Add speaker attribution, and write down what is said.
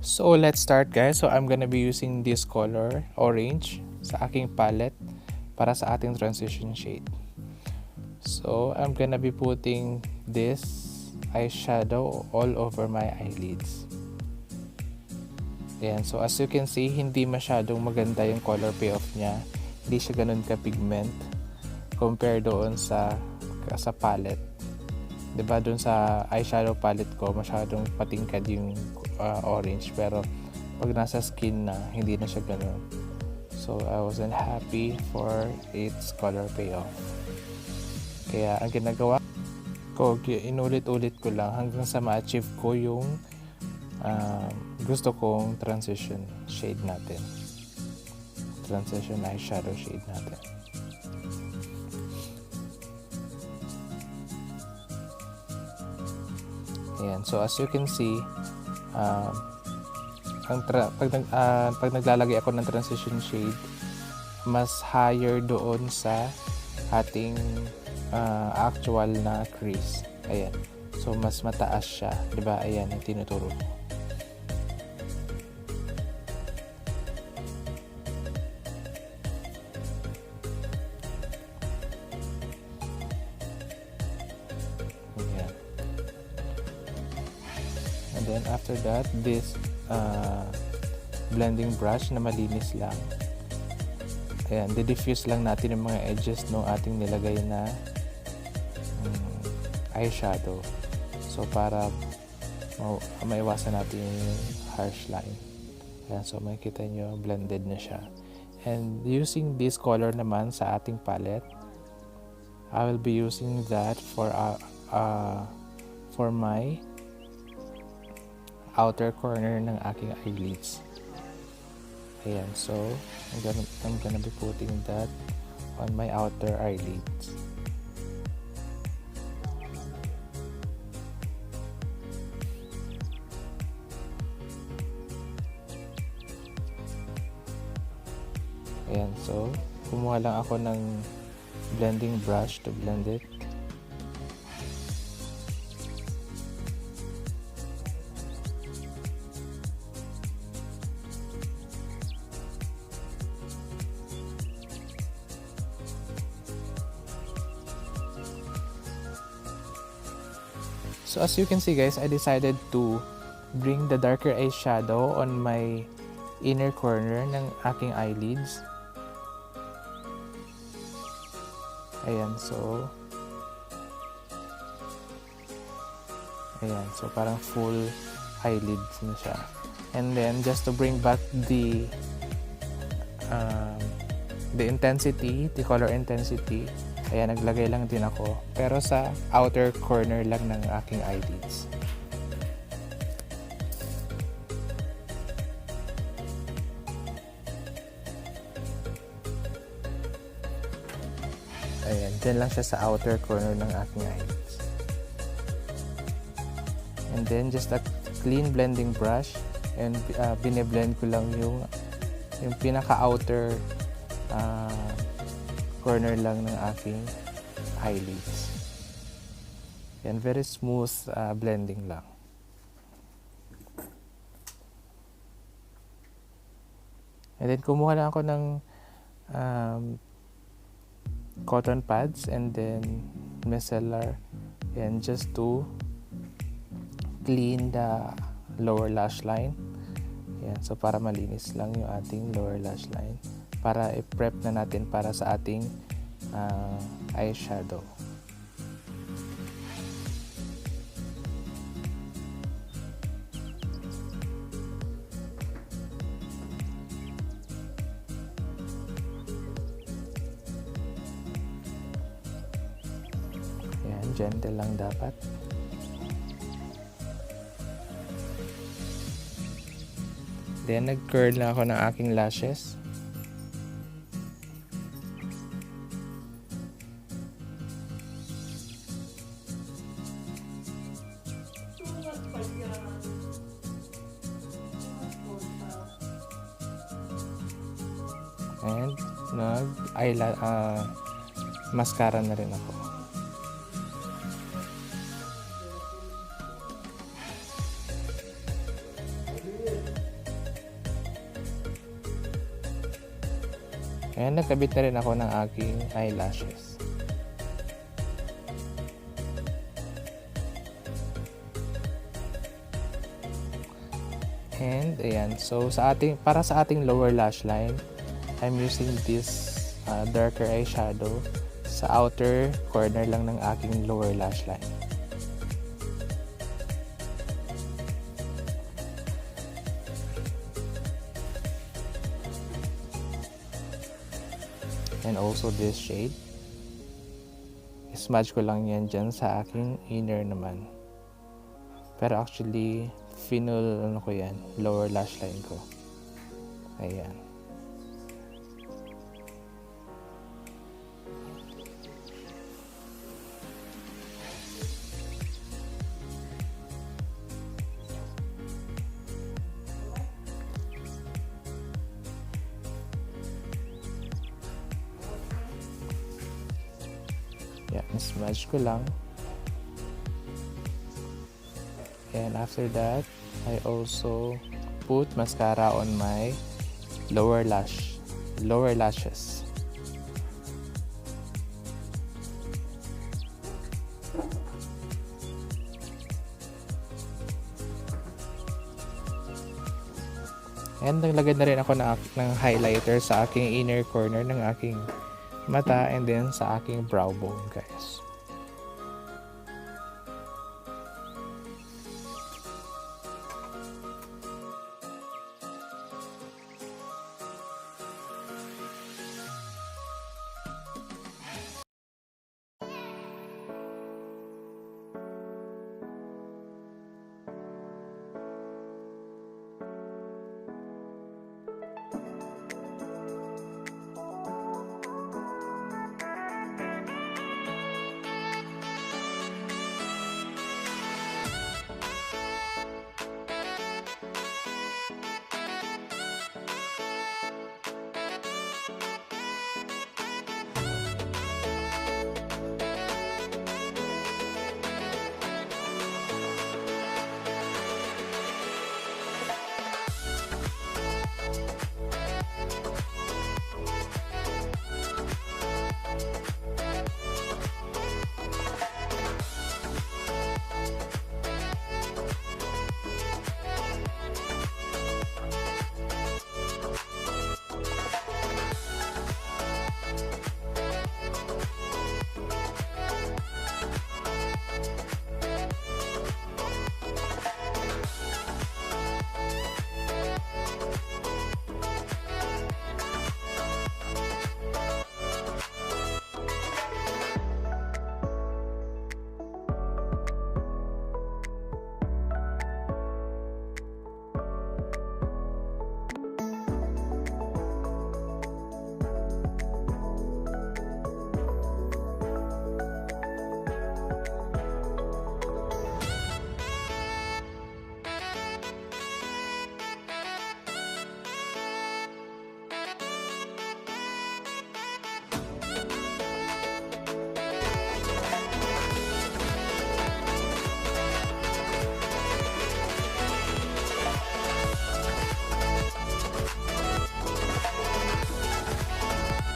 Speaker 1: So let's start, guys. So I'm gonna be using this color, orange, sa aking palette para sa ating transition shade. So I'm gonna be putting this eyeshadow all over my eyelids. Ayan, so as you can see, hindi masyadong maganda yung color payoff niya. Hindi siya ganun ka-pigment compare doon sa palette. 'Di ba, doon sa eyeshadow palette ko, masyadong patingkad yung orange, pero pag nasa skin na, hindi na siya ganun. So I wasn't happy for its color payoff. Kaya ang ginagawa ko, inulit-ulit ko lang hanggang sa ma-achieve ko yung gusto kong transition shade natin. Transition eyeshadow shade natin. Ayan, so as you can see, pag naglalagay ako ng transition shade, mas higher doon sa ating actual na crease. Ayan, so mas mataas siya, 'di ba? Ayan yung tinuturo ko. Ayan. And then after that, this blending brush na malinis lang. Ayan, di-diffuse lang natin yung mga edges ng ating nilagay na eyeshadow. So para maiwasan natin yung harsh line. Ayan, so makikita nyo, blended na siya. And using this color naman sa ating palette, I will be using that for my outer corner ng aking eyelids. Ayan, so I'm gonna be putting that on my outer eyelids. Ayan, so kumuha lang ako ng blending brush to blend it. So as you can see, guys, I decided to bring the darker eyeshadow on my inner corner ng aking eyelids. Ayan, so parang full eyelids na siya. And then just to bring back the intensity, the color intensity, ayan, naglagay lang din ako, pero sa outer corner lang ng aking eyelids. Ayan, dyan lang siya sa outer corner ng aking eyelids. And then just a clean blending brush, and bine-blend ko lang yung pinaka-outer corner lang ng aking eyelids. Yan, very smooth blending lang. And then kumuha lang ako ng cotton pads and then micellar, and just to clean the lower lash line. Yan, so para malinis lang yung ating lower lash line, para i-prep na natin para sa ating eyeshadow. Yan, gentle lang dapat. Then nag-curl na ako ng aking lashes. And mascara na rin ako. Ayan, nagkabit na rin ako ng aking eyelashes. And ayan, so para sa ating lower lash line, I'm using this darker eyeshadow sa outer corner lang ng aking lower lash line. And also this shade, smudge ko lang yan dyan sa aking inner naman. Pero actually, final ko yan, lower lash line ko. Ayan. Yan, smudge ko lang. And after that, I also put mascara on my lower lashes. And naglagay na rin ako ng highlighter sa aking inner corner ng aking mata and then sa aking brow bone, guys.